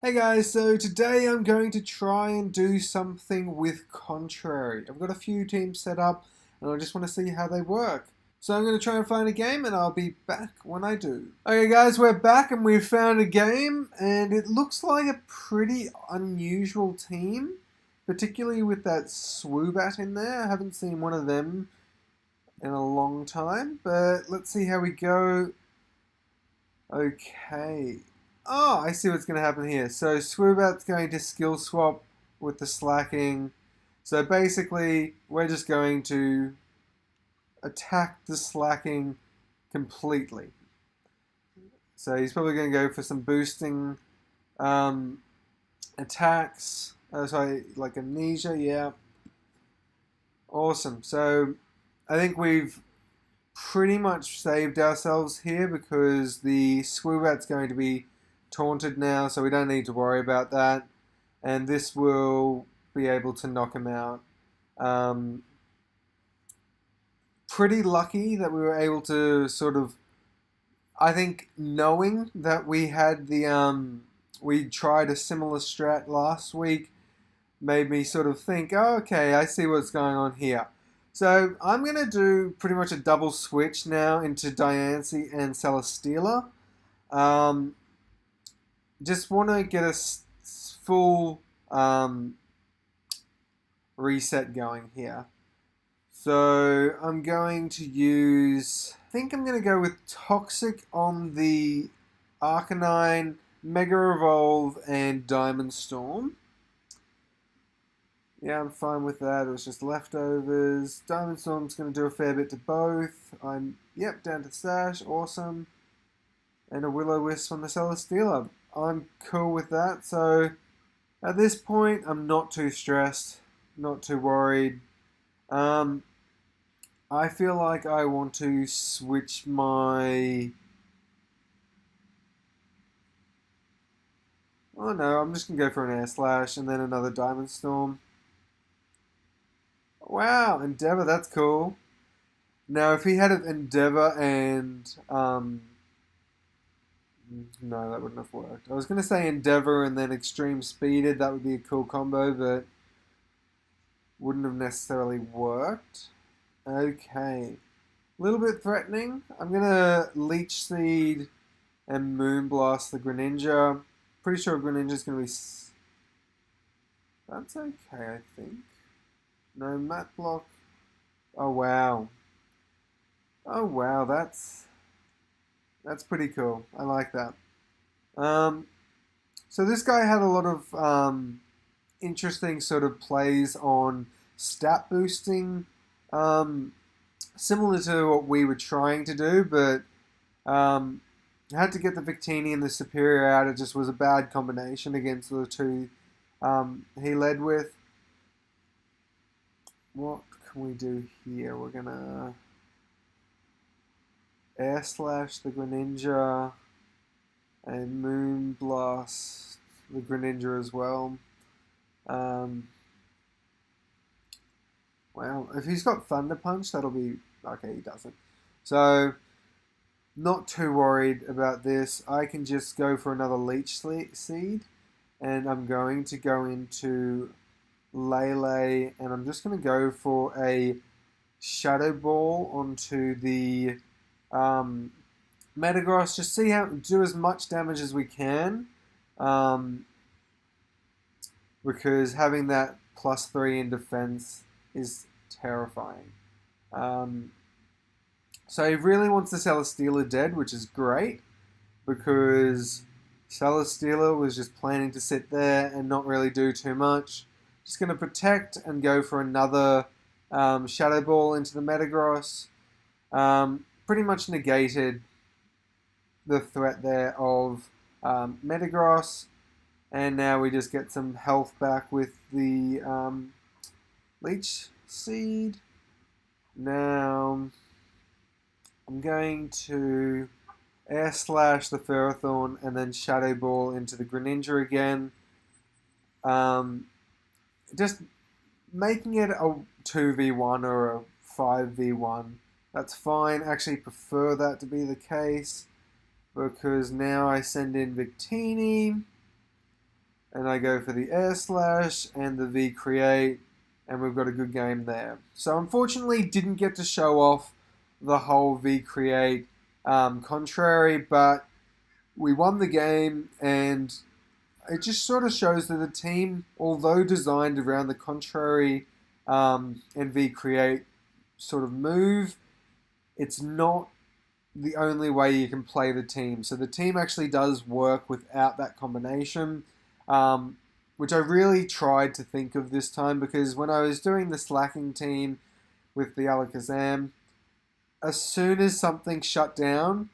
Hey guys, so today I'm going to try and do something with Contrary. I've got a few teams set up and I just want to see how they work. So I'm going to try and find a game and I'll be back when I do. Okay guys, we're back and we've found a game and it looks like a pretty unusual team, particularly with that Swoobat in there. I haven't seen one of them in a long time, but let's see how we go. Okay. Oh, I see what's going to happen here. So Swoobat's going to skill swap with the slacking. So basically, we're just going to attack the slacking completely. So he's probably going to go for some boosting attacks. Sorry, like amnesia, yeah. Awesome. So I think we've pretty much saved ourselves here because the Swoobat's going to be taunted now, so we don't need to worry about that. And this will be able to knock him out. Pretty lucky that we were able to sort of, I think, knowing that we had we tried a similar strat last week made me sort of think, oh, okay, I see what's going on here. So I'm going to do pretty much a double switch now into Diancie and Celesteela. Just want to get a full reset going here. So I'm going to use, I think I'm going to go with Toxic on the Arcanine, Mega Evolve, and Diamond Storm. Yeah, I'm fine with that. It was just leftovers. Diamond Storm's going to do a fair bit to both. Yep, down to Sash. Awesome. And a Will-O-Wisp on the Celesteela. I'm cool with that. So at this point, I'm not too stressed, not too worried. I feel like I want to switch my... Oh no, I'm just going to go for an Air Slash and then another Diamond Storm. Wow, Endeavor, that's cool. Now, if he had an Endeavor and... no, that wouldn't have worked. I was going to say Endeavor and then Extreme Speeded. That would be a cool combo, but wouldn't have necessarily worked. Okay. A little bit threatening. I'm going to Leech Seed and Moonblast the Greninja. Pretty sure Greninja's going to be... That's okay, I think. No Mat Block. Oh, wow. Oh, wow, that's pretty cool. I like that. So this guy had a lot of interesting sort of plays on stat boosting, similar to what we were trying to do, but had to get the Victini and the Superior out. It just was a bad combination against the two he led with. What can we do here? We're gonna Air Slash the Greninja and Moonblast the Greninja as well. Well, if he's got Thunder Punch, that'll be... Okay, he doesn't. So, not too worried about this. I can just go for another Leech Seed. And I'm going to go into Lele. And I'm just going to go for a Shadow Ball onto the Metagross. Just do as much damage as we can. Because having that +3 in defense is terrifying. So he really wants the Celesteela dead, which is great, because Celesteela was just planning to sit there and not really do too much. Just going to protect and go for another Shadow Ball into the Metagross. Pretty much negated the threat there of Metagross. And now we just get some health back with the Leech Seed. Now, I'm going to Air Slash the Ferrothorn and then Shadow Ball into the Greninja again. Just making it a 2v1 or a 5v1. That's fine. Actually prefer that to be the case, because now I send in Victini. and I go for the air slash and the V create, and we've got a good game there. So unfortunately didn't get to show off the whole V create contrary, but we won the game, and it just sort of shows that the team, although designed around the contrary and V create sort of move, it's not the only way you can play the team. So the team actually does work without that combination, which I really tried to think of this time, because when I was doing the slacking team with the Alakazam, as soon as something shut down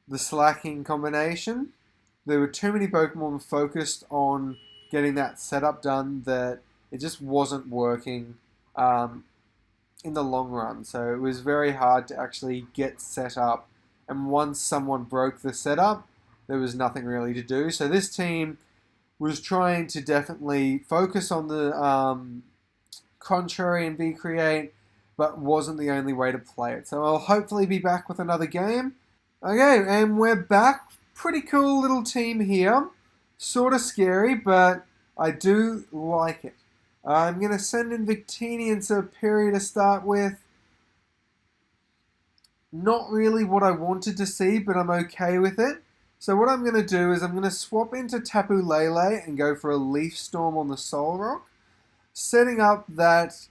the slacking combination, there were too many Pokemon focused on getting that setup done that it just wasn't working in the long run. So it was very hard to actually get set up. And once someone broke the setup, there was nothing really to do. So this team was trying to definitely focus on the contrary and V create, but wasn't the only way to play it. So I'll hopefully be back with another game. Okay, and we're back. Pretty cool little team here. Sort of scary, but I do like it. I'm going to send in Victini and Serperior to start with. Not really what I wanted to see, but I'm okay with it. So what I'm going to do is I'm going to swap into Tapu Lele and go for a Leaf Storm on the Solrock, setting up that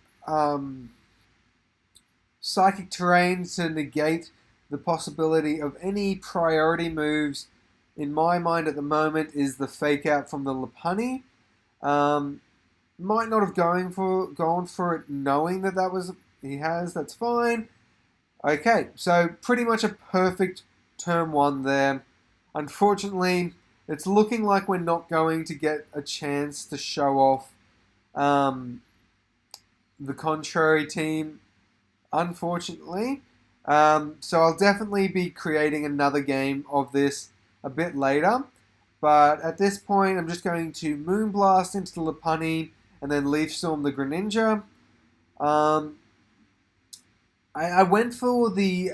Psychic Terrain to negate the possibility of any priority moves. In my mind at the moment is the Fake Out from the Lopunny. Might not have gone for it knowing that was he has. That's fine. Okay, so pretty much a perfect turn one there. Unfortunately, it's looking like we're not going to get a chance to show off the contrary team, unfortunately. So I'll definitely be creating another game of this a bit later. But at this point, I'm just going to Moonblast into the Lopunny and then Leaf Storm the Greninja. I went for the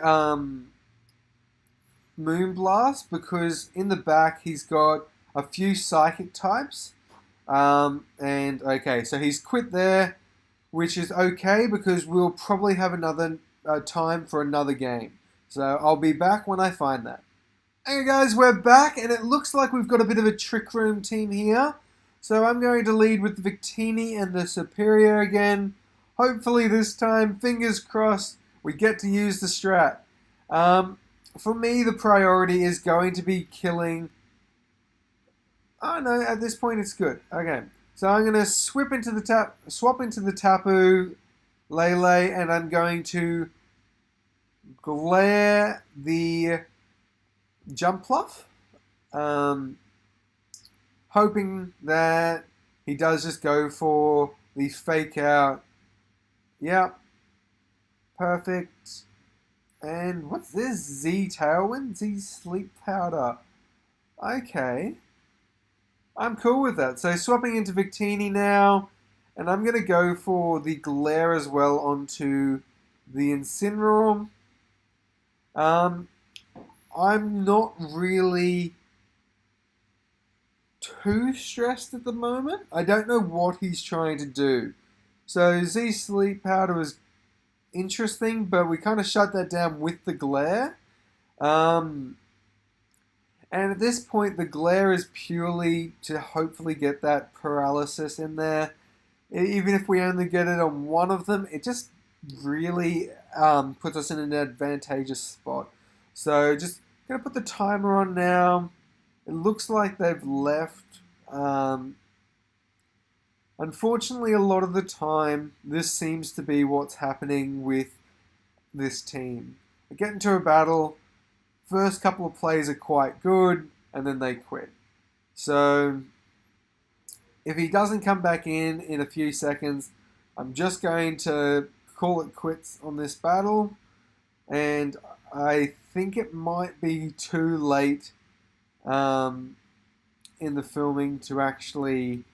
Moonblast because in the back he's got a few Psychic types. And okay, so he's quit there, which is okay because we'll probably have another time for another game. So I'll be back when I find that. Hey guys, we're back, and it looks like we've got a bit of a Trick Room team here. So I'm going to lead with Victini and the Serperior again. Hopefully this time, fingers crossed, we get to use the strat. For me, the priority is going to be killing... Oh no, at this point it's good. Okay, so I'm going to swap into the Tapu Lele, and I'm going to glare the Jumpluff, hoping that he does just go for the Fake Out. Yep, perfect. And what's this? Z Tailwind? Z Sleep Powder. Okay, I'm cool with that. So swapping into Victini now, and I'm going to go for the Glare as well onto the Incineroar. I'm not really too stressed at the moment. I don't know what he's trying to do. So Z Sleep Powder was interesting, but we kind of shut that down with the Glare. And at this point, the Glare is purely to hopefully get that paralysis in there. Even if we only get it on one of them, it just really puts us in an advantageous spot. So just going to put the timer on now. It looks like they've left. Unfortunately, a lot of the time, this seems to be what's happening with this team. They get into a battle, first couple of plays are quite good, and then they quit. So, if he doesn't come back in a few seconds, I'm just going to call it quits on this battle, and I think it might be too late in the filming to actually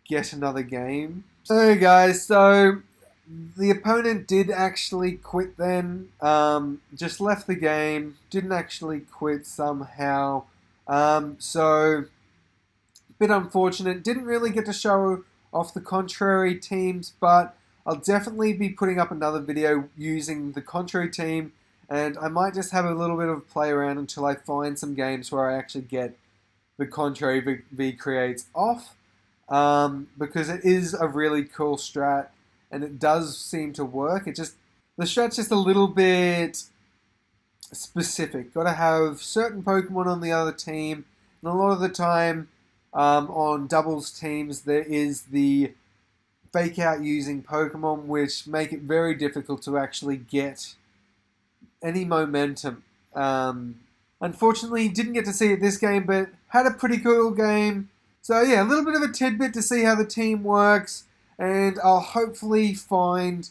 get another game. So guys, so the opponent did actually quit then, just left the game, didn't actually quit somehow. So Bit unfortunate. Didn't really get to show off the contrary teams, but I'll definitely be putting up another video using the contrary team, and I might just have a little bit of play around until I find some games where I actually get the contrary V creates off, because it is a really cool strat, and it does seem to work. The strat's just a little bit specific. Got to have certain Pokemon on the other team, and a lot of the time on doubles teams there is the fake out using Pokemon, which make it very difficult to actually get any momentum. Unfortunately, didn't get to see it this game, but had a pretty cool game. So yeah, a little bit of a tidbit to see how the team works, and I'll hopefully find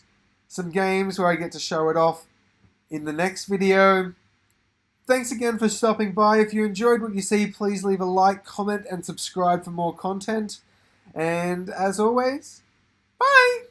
some games where I get to show it off in the next video. Thanks again for stopping by. If you enjoyed what you see, please leave a like, comment, and subscribe for more content. And as always, bye!